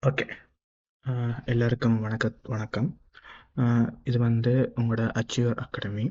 Okay. எல்லாருக்கும் வணக்கம். இது உங்களோட அச்சீவர் அகாடமி.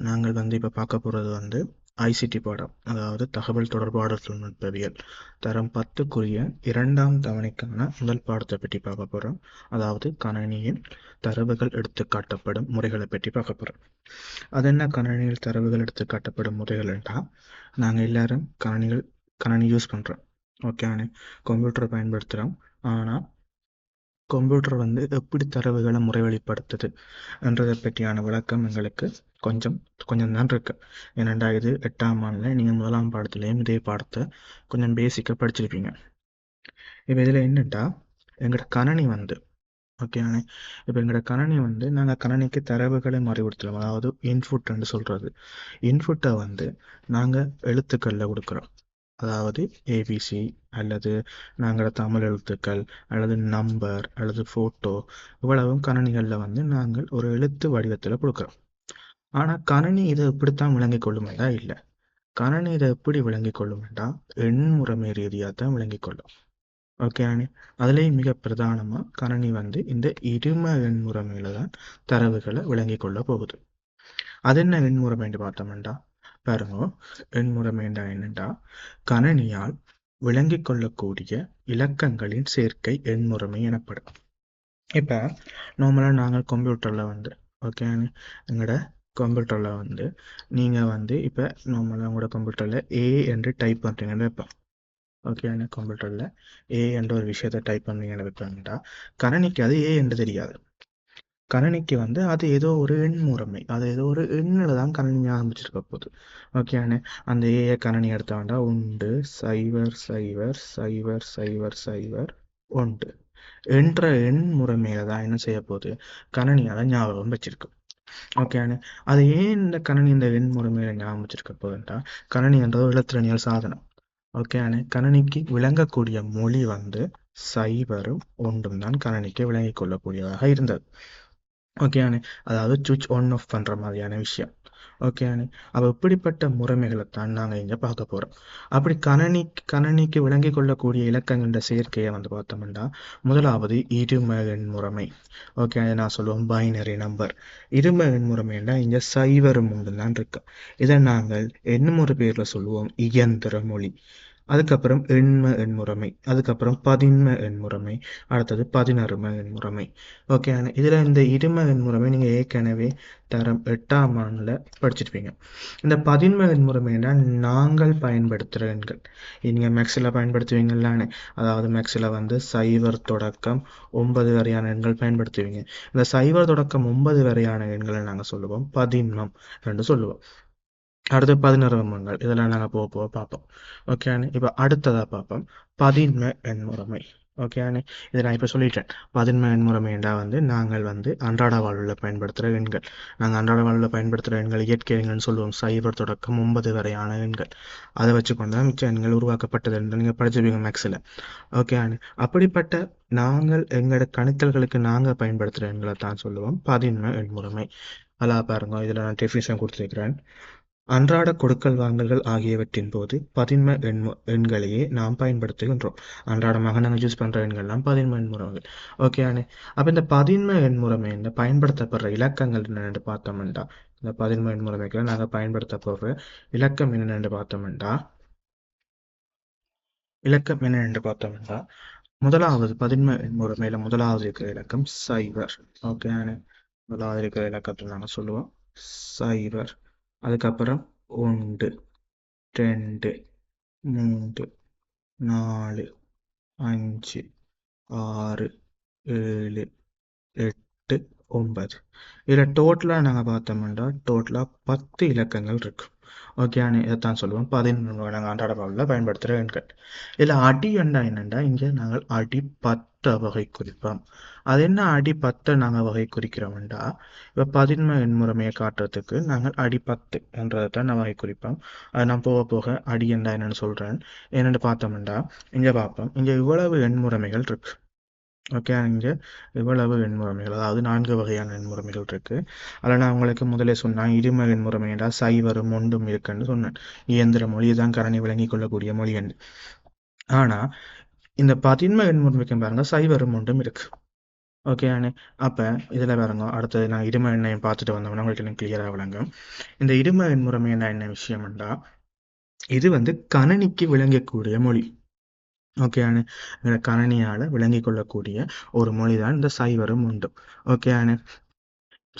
நாங்கள் இப்போ பார்க்க போகிறது ஐசிடி பாடம், அதாவது தகவல் தொடர்பாடல் தொழில்நுட்பவியல் தரம் 10க்குரிய 2ஆம் தவணைக்கான முதல் பாடத்தை பற்றி பார்க்க போகிறோம். அதாவது கணனியில் தரவுகள் எடுத்து காட்டப்படும் முறைகளை பற்றி பார்க்க போகிறோம். அது என்ன கணனியில் தரவுகள் எடுத்து காட்டப்படும் முறைகள்ன்றா, நாங்கள் எல்லாரும் கணனி யூஸ் பண்ணுறோம். ஓகே, கம்ப்யூட்டரை பயன்படுத்துகிறோம். ஆனால் கம்ப்யூட்டர் எப்படி தரவுகளை முறைவழிப்படுத்துது என்றதை பற்றியான விளக்கம் எங்களுக்கு கொஞ்சம் கொஞ்சம் தான் இருக்கு. ஏனெண்டா இது 8ஆம் ஆண்டில் நீங்கள் முதலாம் பாடத்துலேயும் இதே பாடத்தை கொஞ்சம் பேசிக்காக படிச்சிருப்பீங்க. இப்போ இதில் என்னட்டா, எங்களோட கணனி ஓகேண்ணே. இப்போ எங்களோட கணனி நாங்கள் கணனிக்கு தரவுகளை மறைவுறுத்தலாம். அதாவது இன்புட்ன்னு சொல்கிறது. இன்புட்டை நாங்கள் எழுத்துக்களில் கொடுக்குறோம். அதாவது ஏபிசி அல்லது நாங்களோட தமிழ் எழுத்துக்கள் அல்லது நம்பர் அல்லது ஃபோட்டோ, இவ்வளவும் கணனிகளில் நாங்கள் ஒரு எழுத்து வடிவத்தில் கொடுக்குறோம். ஆனால் கணனி இதை இப்படித்தான் விளங்கிக் கொள்ளுமெண்டா இல்லை. கணனி இதை எப்படி விளங்கிக் கொள்ளுமெண்டா எண்முறைமை ரீதியாக தான் விளங்கிக் கொள்ளும். ஓகேண்ணே. அதுலேயும் மிக பிரதானமாக கணனி இந்த இரும எண்முறைமையில தான் தரவுகளை விளங்கிக் கொள்ள போகுது. அது என்ன எண்முறைமைன்னு பார்த்தோம்டா, பாருங்க. எண்முறைமைண்டா என்னண்டா, கணனியால் விளங்கிக் கொள்ளக்கூடிய இலக்கங்களின் சேர்க்கை எண்முறைமை எனப்படும். இப்போ நார்மலாக நாங்கள் கம்ப்யூட்டரில் ஓகே, எங்களோட கம்ப்யூட்டரில் நீங்கள் இப்போ நார்மலாக உங்களோட கம்ப்யூட்டரில் ஏ என்று டைப் பண்ணுறீங்கன்னு வைப்போம். ஓகே, கம்ப்யூட்டரில் ஏ என்ற ஒரு விஷயத்தை டைப் பண்ணுறீங்கன்னு வைப்பாங்கடா, கணனிக்கு அது ஏ என்று தெரியாது. கணனிக்கு அது ஏதோ ஒரு எண் முறைமை, அது ஏதோ ஒரு எண்ணில் தான் கணனி ஆரம்பிச்சிருக்க போகுது. ஓகேண்ணே. அந்த ஏஐ கணனி எடுத்த வேண்டாம் 1 0 0 0 0 0 1 என்ற எண் முறைமையில தான் என்ன செய்ய போகுது, கணனியால் ஞாபகம் வச்சிருக்கு. ஓகேண்ணே. அது ஏன் இந்த கணனி இந்த எண் முறைமையில ஞாபகம் வச்சிருக்க போகுதுன்றா, கணனி என்றது இலத்திரனியல் சாதனம். ஓகேண்ணே. கணனிக்கு விளங்கக்கூடிய மொழி 0ம் 1ம் தான் கணனிக்கு விளங்கிக் கொள்ளக்கூடியதாக இருந்தது. ஓகேண்ணே. அதாவது சுவிட்ச் ஆன் ஆஃப் பண்ணுற மாதிரியான விஷயம். ஓகேண்ணே. அப்போ இப்படிப்பட்ட முறைமைகளைத்தான் நாங்கள் இங்கே பார்க்க போகிறோம். அப்படி கணனிக்கு விளங்கிக் கொள்ளக்கூடிய இலக்கங்கள சேர்க்கையை பார்த்தோம்னா, முதலாவது இரும எண் முறைமை. ஓகே, நான் சொல்லுவோம் பைனரி நம்பர். இரும எண் முறைமைன்னா இங்கே 0ம் 1ம் தான் இருக்கு. இதை நாங்கள் எண்முறை பேரில் சொல்லுவோம் இயந்திர மொழி. அதுக்கப்புறம் எண்ம எண்முறைமை, அதுக்கப்புறம் பதின்ம எண்முறைமை, அடுத்தது 16ம எண்முறைமை. ஓகே, இதில் இந்த இரும எண்முறைமை நீங்கள் ஏற்கனவே தரம் 8ஆம் ஆண்டில் படிச்சிருப்பீங்க. இந்த பதின்ம எண்முறைமைனா நாங்கள் பயன்படுத்துகிற எண்கள். நீங்கள் மேக்ஸில் பயன்படுத்துவீங்களானே, அதாவது மேக்ஸில் 0 தொடக்கம் 9 வரையான எண்கள் பயன்படுத்துவீங்க. இந்த 0 தொடக்கம் 9 வரையான எண்களை நாங்கள் சொல்லுவோம் பதின்மம் என்று சொல்லுவோம். அடுத்து 16 எண்கள், இதெல்லாம் நாங்கள் போக போக பார்ப்போம். ஓகேண்ணே. இப்போ அடுத்ததாக பார்ப்போம் பதின்ம எண்முறைமை. ஓகேண்ணே. இதை நான் இப்போ சொல்லிட்டேன். பதின்ம எண்முறைமைண்டா நாங்கள் அன்றாட வாழ்வில் பயன்படுத்துகிற எண்கள். நாங்கள் அன்றாட வாழ்வில் பயன்படுத்துகிற எண்கள் இயற்கை எண்கள்னு சொல்லுவோம். 0 தொடக்கம் 9 வரையான எண்கள். அதை வச்சுக்கொண்டு தான் மிச்ச எண்கள் உருவாக்கப்பட்டது என்று நீங்கள் படிச்சுப்பீங்க மேக்ஸில். ஓகேண்ணே. அப்படிப்பட்ட நாங்கள் எங்களோட கணித்தல்களுக்கு நாங்கள் பயன்படுத்துகிற எண்களை தான் சொல்லுவோம் பதின்ம எண்முறைமை. அதான் பாருங்க, இதில் நான் டெஃபினிஷன் கொடுத்துருக்கிறேன். அன்றாட கொடுக்கல் வாங்கல்கள் ஆகியவற்றின் போது பதின்ம எண்களையே நாம் பயன்படுத்துகின்றோம். அன்றாடமாக நாங்கள் யூஸ் பண்ணுற எண்கள்லாம் பதின்ம எண்முறைகள். ஓகேண்ணே. அப்போ இந்த பதின்ம எண்முறைமை இந்த பயன்படுத்தப்படுற இலக்கங்கள் என்னென்னு பார்த்தோம்னா, இந்த பதின்ம எண்முறைமைகளை நாங்கள் பயன்படுத்த போகிற இலக்கம் என்னென்னு பார்த்தோம்னா, முதலாவது பதின்ம எண்முறைமையில் முதலாவது இருக்கிற இலக்கம் 0. ஓகேண்ணே. முதலாவது இருக்கிற இலக்கத்தை நாங்கள் சொல்லுவோம் 0. அதுக்கப்புறம் 1 2 3 4 5 6 7 8 9. இதில் டோட்டலாக நாங்கள் பார்த்தோம்னா டோட்டலாக 10 இலக்கங்கள் இருக்கு. ஓகேண்ணே. இதைத்தான் சொல்லுவோம் பதினொன்று நாங்கள் அன்றாட வாழ்வில் பயன்படுத்துகிற எண்கள். இதில் அடி எண்டா என்னென்னா, இங்கே நாங்கள் அடி 10 வகை குறிப்போம். அது என்ன அடி 10 நாங்கள் வகை குறிக்கிறோம்டா, இப்போ பதின்ம எண்முறைமையை காட்டுறதுக்கு நாங்கள் அடி 10 என்றதை தான் நான் வகை குறிப்போம். அதை நான் போக போக அடி என்றா என்னென்னு சொல்கிறேன். என்னென்னு பார்த்தோம்னா, இங்கே பார்ப்போம், இங்கே இவ்வளவு எண்முறைமைகள் இருக்கு. ஓகே, இங்கே இவ்வளவு எண்முறைமைகள், அதாவது 4 வகையான எண்முறைமைகள் இருக்கு. அதில் நான் உங்களுக்கு முதலே சொன்னேன் இரும எண்முறைமைடா 0ம் 1ம் இருக்குன்னு சொன்னேன். இயந்திர மொழி தான் கரணி விளங்கி கொள்ளக்கூடிய மொழி என்று. ஆனால் இந்த பதின்ம எண்முறைமைக்கும் பாருங்க சைவரும் ஒன்றும் இருக்கு. ஓகேயானே. அப்போ இதில் பாருங்க, அடுத்தது நான் இரும எண்ணையும் பார்த்துட்டு வந்தோம்னா உங்களுக்கு எனக்கு கிளியராக விளங்கும். இந்த இரும எண்முறைமை என்ன விஷயம்டா, இது வந்து கணனிக்கு விளங்கக்கூடிய மொழி. ஓகேயானே. கணனியால் விளங்கிக் கொள்ளக்கூடிய ஒரு மொழி தான் இந்த சைவரும் உண்டும். ஓகேயானே.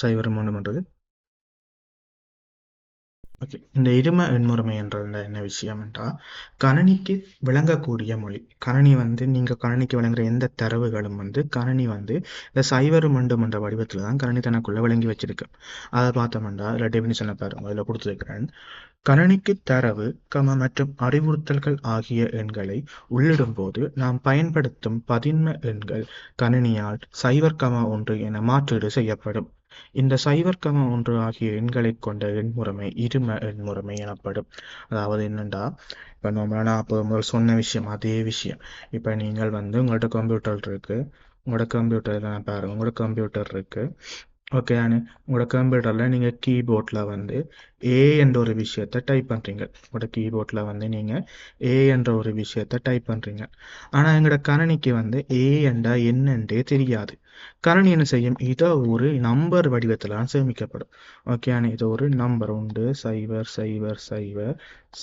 சைவரும் உண்டும்ன்றது ஓகே. இந்த இரும எண்முறைமை என்றது என்ன விஷயம் என்றால், கணனிக்கு விளங்கக்கூடிய மொழி. கணனி வந்து நீங்கள் கணனிக்கு விளங்குற எந்த தரவுகளும் வந்து கணனி வந்து இந்த சைவரும் உண்டும் என்ற வடிவத்தில் தான் கணனி தனக்குள்ள விளங்கி வச்சிருக்கு. அதை பார்த்தோம்னா அதில் டெபினிஷனை பாருங்க, அதில் கொடுத்துருக்கிறேன். கணனிக்கு தரவு மற்றும் அறிவுறுத்தல்கள் ஆகிய எண்களை உள்ளிடும்போது நாம் பயன்படுத்தும் பதின்ம எண்கள் கணினியால் 0, 1 என மாற்றீடு செய்யப்படும். இந்த 0, 1 ஆகிய எண்களைக் கொண்ட எண்முறைமை இரும எண்முறைமை எனப்படும். அதாவது என்னண்டா, இப்போ நான் அப்போ முதல் சொன்ன விஷயம் அதே விஷயம். இப்போ நீங்கள் வந்து உங்கள்கிட்ட கம்ப்யூட்டர் இருக்கு, உங்களோட கம்ப்யூட்டர் தான் பாருங்க, உங்களோட கம்ப்யூட்டர் இருக்கு. ஓகே. உங்களோட கம்ப்யூட்டரில் நீங்கள் கீபோர்டில் வந்து ஏ என்ற ஒரு விஷயத்தை டைப் பண்ணுறீங்க. உங்களோட கீபோர்டில் வந்து நீங்கள் ஏ என்ற ஒரு விஷயத்தை டைப் பண்ணுறீங்க. ஆனால் எங்களோட கணினிக்கு வந்து ஏ என்றா என்னன்றே தெரியாது. கணினி என்ன செய்யும், இதோ ஒரு நம்பர் வடிவத்தில் தான் சேமிக்கப்படும். ஓகே. இது ஒரு நம்பர் உண்டு, 0, 0, 0,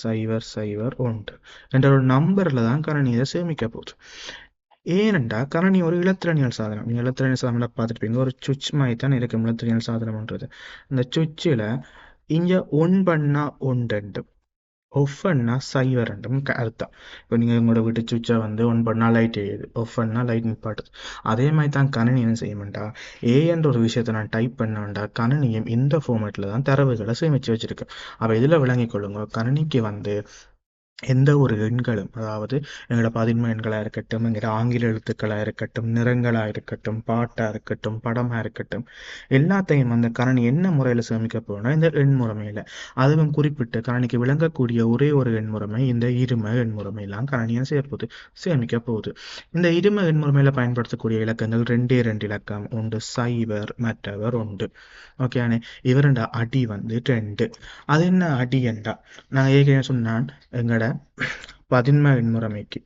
0, 0, 1 என்ற ஒரு நம்பரில் தான் கணினி இதை சேமிக்க போகுது. ஏனென்றா கணனி ஒரு இலத்திரனியல் சாதனம். நீங்கள் இலத்திரனியல் சாதனம் பார்த்துருப்பீங்க, ஒரு சுவிட்ச் மாதிரி தான் இருக்கும் இலத்திரனியல் சாதனம்ன்றது. இந்த சுவிட்சில் இங்கே ஒன் பண்ணா ஒன்று, ஒஃப் பண்ணா 0 அர்த்தம். இப்போ நீங்கள் உங்களோட வீட்டு சுவிட்சை வந்து ஒன் பண்ணா லைட் எரியுது, ஒஃப் பண்ணா லைட் நிப்பாட்டுது. அதே மாதிரி தான் கணினி என்ன செய்யும்டா, ஏ என்ற ஒரு விஷயத்தை நான் டைப் பண்ணேன்டா, கணினியும் இந்த ஃபார்மேட்டில் தான் தரவுகளை சேமித்து வச்சிருக்கு. அப்போ இதில் விளங்கிக் கொள்ளுங்க, கணினிக்கு வந்து எந்த ஒரு எண்களும், அதாவது எங்களோட பதின்ம எண்களாக இருக்கட்டும், எங்களோட ஆங்கில எழுத்துக்களாக இருக்கட்டும், நிறங்களாக இருக்கட்டும், பாட்டாக இருக்கட்டும், படமாக இருக்கட்டும், எல்லாத்தையும் அந்த கணனி என்ன முறையில் சேமிக்க போகணும்னா இந்த எண் முறைமையில். அதுவும் குறிப்பிட்டு கணனிக்கு விளங்கக்கூடிய ஒரே ஒரு எண் முறைமை இந்த இரும எண் முறைமையெல்லாம் கணனியாக செய்யப்போகுது, சேமிக்க போகுது. இந்த இரும எண் முறைமையில் பயன்படுத்தக்கூடிய இலக்கங்கள் 2 இலக்கம் உண்டு, 0 மற்றவர் உண்டு. ஓகேண்ணே. இவருண்ட அடி வந்து 2. அது என்ன அடி என்றா, நான் ஏற்கனவே சொன்னான், எங்களோட பதின்ம எண்முறைமைக்கு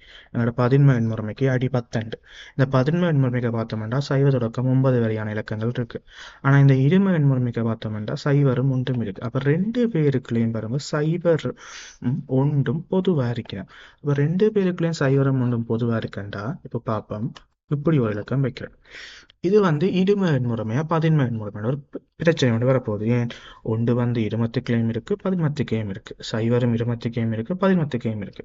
அடி 10. இந்த பதின்ம எண்முறைமைக்கு பார்த்தோம்னா 0 தொடக்கம் 9 வரையான இலக்கங்கள் இருக்கு. ஆனால் இந்த இரும எண்முறைமைக்கு பார்த்தோம்னா 0ம் 1ம் இருக்கு. அப்போ 2 பேருக்குள்ளேயும் பாருங்க 0 1ம் பொதுவாக இருக்கிறேன். இப்போ 2 பேருக்குள்ளேயும் 0ம் 1ம் பொதுவாக இருக்கண்டா, இப்போ பார்ப்போம். இப்படி ஒரு இலக்கம் வைக்கிறேன். இது வந்து இரும எண்முறைமையா பதின்ம எண்முறைமையோட ஒரு பிரச்சனை ஒன்று வரப்போகுது. ஏன், ஒன்று வந்து இருமத்துக்கிளையும் இருக்கு, பதின்மத்துக்கையும் இருக்கு. 0 இருமத்துக்கையும் இருக்கு, பதின்மத்துக்கையும் இருக்கு.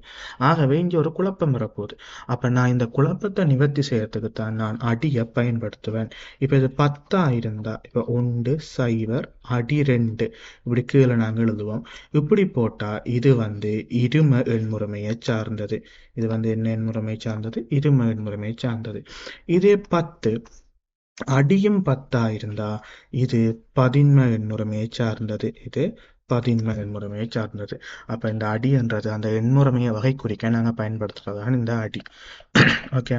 ஆகவே இங்கே ஒரு குழப்பம் வரப்போகுது. அப்போ நான் இந்த குழப்பத்தை நிவர்த்தி செய்யறதுக்கு தான் நான் அடியை பயன்படுத்துவேன். இப்போ இது 10 இருந்தா, இப்போ 1 0 அடி 2 இப்படி கீழே நாங்கள் எழுதுவோம். இப்படி போட்டா இது வந்து இரும எண்முறைமையை சார்ந்தது. இது வந்து என்ன எண்முறைமை சார்ந்தது? இரும எண்முறைமை சார்ந்தது. இதே 10 அடியும் 10 இருந்தா இது பதின்ம எண்முறைமையை சார்ந்தது. இது பதின்ம எண்முறைமையை சார்ந்தது. அப்ப இந்த அடி என்றது அந்த எண்முறைமையை வகை குறிக்க நாங்க பயன்படுத்துறதுதான் இந்த அடி. ஓகே.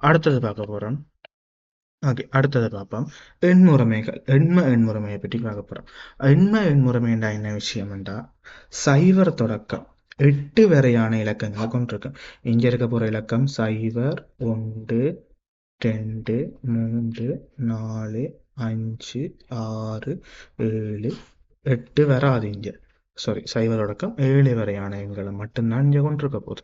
அடுத்தது பார்க்க போறோம். ஓகே, அடுத்தது பார்ப்போம். எண்முறைமைகள், எண்முறைமையை பற்றி பார்க்க போறோம். எண்முறைமை என்றா என்ன விஷயம் என்றா, 0 தொடக்கம் 8 வரையான இலக்கங்களை கொண்டிருக்கும். இங்க இருக்க போற இலக்கம் 0, 1, 2, 3, 4, 5, 6, 7, 8 வராது இங்க. சாரி, 0 தொடக்கம் 7 வரையான எண்களை மட்டும்தான் இங்கே கொண்டிருக்க போகுது.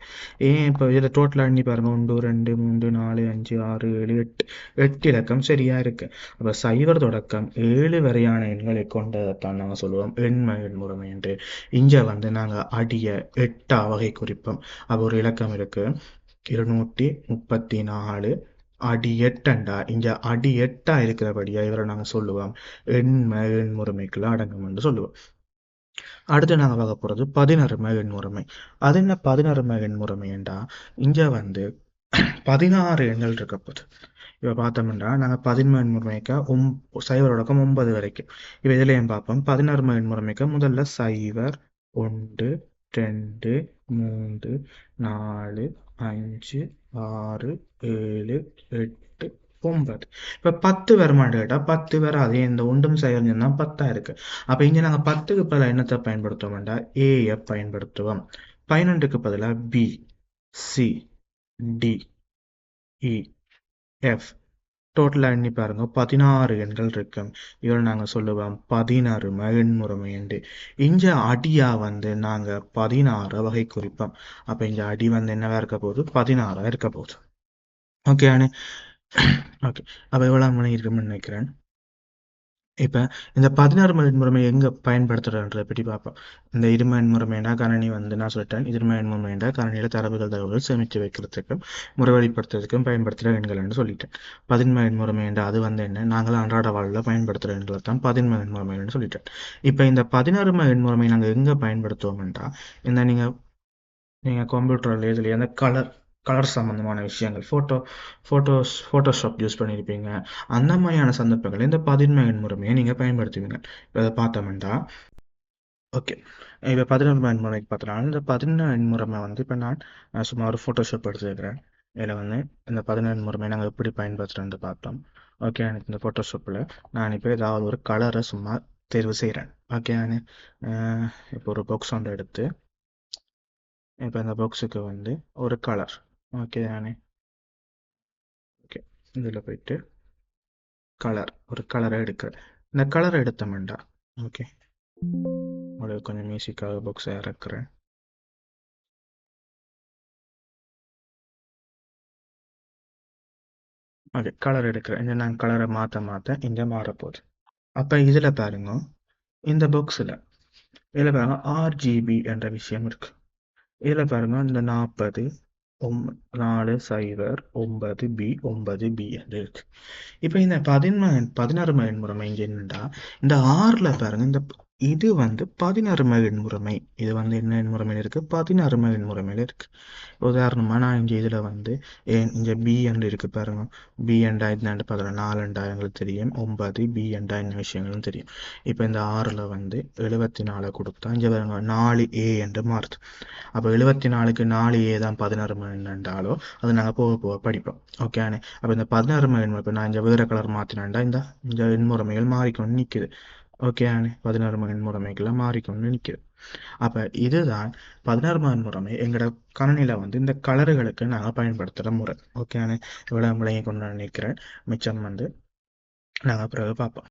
ஏன், இப்போ இதில் டோட்டலாக எண்ணி பாருங்க, 1, 2, 3, 4, 5, 6, 7, 8, 8 இலக்கம் சரியா இருக்கு. அப்போ 0 தொடக்கம் 7 வரையான எண்களை கொண்டதைத்தான் நாங்கள் சொல்லுவோம் எண்ம எண்முறைமை என்று. இங்கே வந்து நாங்கள் அடிய 8 வகை குறிப்போம். அப்போ ஒரு இலக்கம் இருக்கு 234, அடி 8 இங்க அடி 8 இருக்கிறபடியா இவரை நாங்கள் சொல்லுவோம் எண்ம எண்முறைமைக்குள்ள அடங்கும் என்று சொல்லுவோம். அடுத்து நாங்கள் பார்க்க போகிறது 16 எண்முறைமை. அது என்ன 16 எண்முறைமை என்றா, இங்கே வந்து 16 எண்கள் இருக்க போகுது. இப்போ பார்த்தோம்னா நாங்கள் 16 எண்முறைமைக்கு 0 தொடக்கம் 9 வரைக்கும். இப்போ இதில் ஏன் பார்ப்போம், 16 எண்முறைமைக்கு முதல்ல 0, 1, 2, 3, 4, 5, 6, 7, 8, 9. இப்போ 10 வருமானு கேட்டால் 10 வராது. இந்த ஒன்றும் செயல் தான் 10 இருக்கு. அப்போ இங்கே நாங்கள் 10க்கு பதிலாக என்னத்தை பயன்படுத்துவோம்டா, ஏயை பயன்படுத்துவோம். 11க்கு பதிலாக B, C, D, E F டோட்டலாக எண்ணி பாருங்க 16 எண்கள் இருக்கும். இதில் நாங்கள் சொல்லுவோம் 16 எண்முறைமை என்று. இங்க அடியா வந்து நாங்கள் 16 வகை குறிப்போம். அப்போ இங்க அடி வந்து என்னவா இருக்க போகுது? 16 இருக்க போகுது. ஓகே அண்ணே. ஓகே, அப்போ எவ்வளோ மணி இருக்குன்னு நினைக்கிறேன். இப்போ இந்த 16 முறைமை எங்கே பயன்படுத்துகிறன்றதை பற்றி பார்ப்போம். இந்த இரும முறைமைனா கணனி வந்து நான் சொல்லிட்டேன். இரும முறைமைனா கணனியில் தகவல்கள் சேமித்து வைக்கிறதுக்கும் முறைவழிப்படுத்துறதுக்கும் பயன்படுத்துகிற எண்கள்னு சொல்லிட்டேன். பதின்ம முறைமைன்ற அது வந்து என்ன, நாங்கள் அன்றாட வாழ்வில் பயன்படுத்துகிற எண்களை தான் பதின்ம முறைமைன்னு சொல்லிட்டேன். இப்போ இந்த 16 முறைமை நாங்கள் எங்கே பயன்படுத்துவோம்ன்றா, இந்த நீங்கள் கம்ப்யூட்டரில் இதுலேயே அந்த கலர் சம்மந்தமான விஷயங்கள் ஃபோட்டோஷாப் யூஸ் பண்ணியிருப்பீங்க. அந்த மாதிரியான சந்தர்ப்பங்கள் இந்த பதின்ம முறைமையை நீங்கள் பயன்படுத்துவீங்க. இப்போ அதை பார்த்தோம்னா ஓகே, இப்போ 16 முறைக்கு பார்த்தோம்னா இந்த 16 முறைமை வந்து இப்போ நான் சும்மா ஒரு ஃபோட்டோஷாப் எடுத்துருக்கிறேன். இதில் வந்து இந்த 16 முறைமை நாங்கள் எப்படி பயன்படுத்துகிறோன்னு பார்த்தோம். ஓகே, எனக்கு இந்த ஃபோட்டோஷாப்பில் நான் இப்போ ஏதாவது ஒரு கலரை சும்மா தேர்வு செய்கிறேன். ஓகே, நான் இப்போ ஒரு பாக்ஸ் ஒன்று எடுத்து இப்போ இந்த பாக்ஸுக்கு வந்து ஒரு கலர். ஓகே தானே. ஓகே, இதில் போயிட்டு ஒரு கலரை எடுக்கிறேன். இந்த கலரை எடுத்தோம்டா ஓகே, உங்களுக்கு கொஞ்சம் மியூசிக்காக பாக்ஸை இறக்குறேன். ஓகே, கலர் எடுக்கிறேன். இந்த நான் கலரை மாற்ற இங்கே மாறப்போகுது. அப்போ இதில் பாருங்க, இந்த பாக்ஸில் இதில் பாருங்க ஆர்ஜிபி என்ற விஷயம் இருக்கு. இதில் பாருங்க இந்த 40 409 பி 9 என்று இருக்கு. இப்போ இந்த 16 முறைமை இங்கே என்னண்டா, இந்த ஆறில் பாருங்க, இந்த இது வந்து 16 முறைமை. இது வந்து என்ன முறைமையில் இருக்கு? 16 முறைமையில் இருக்கு. உதாரணமாக நான் இங்கே இதில் வந்து இங்கே பி என்று இருக்கு பாருங்க. பி என்றா என்னன்னு பார்த்தோம், 4 எங்களுக்கு தெரியும். 9 பி என்றா என்ன விஷயங்களும் தெரியும். இப்போ இந்த ஆறில் வந்து 74 கொடுத்தா இங்கே பாருங்க 4A என்று மாறுது. அப்போ 74க்கு 4A தான் 16 என்றாலோ அது நாங்கள் போக போக படிப்போம். ஓகேண்ணே. அப்போ இந்த 16 எண்முறை இப்போ நான் இங்கே வேறு கலர் மாற்றினேன்டா இந்த எண்முறைமைகள் மாறிக்கொண்டு நிற்குது. ஓகேண்ணே, 16 எண்முறைமைகள்லாம் மாறிக்கொண்டு நிற்குது. அப்போ இதுதான் 16 முறைமை எங்களோட கணனியில் வந்து இந்த கலர்களுக்கு நாங்கள் பயன்படுத்துகிற முறை. ஓகேண்ணே, இவ்வளோ விளங்கி கொண்டு நினைக்கிறேன். மிச்சம் வந்து நாங்கள் பிறகு பார்ப்போம்.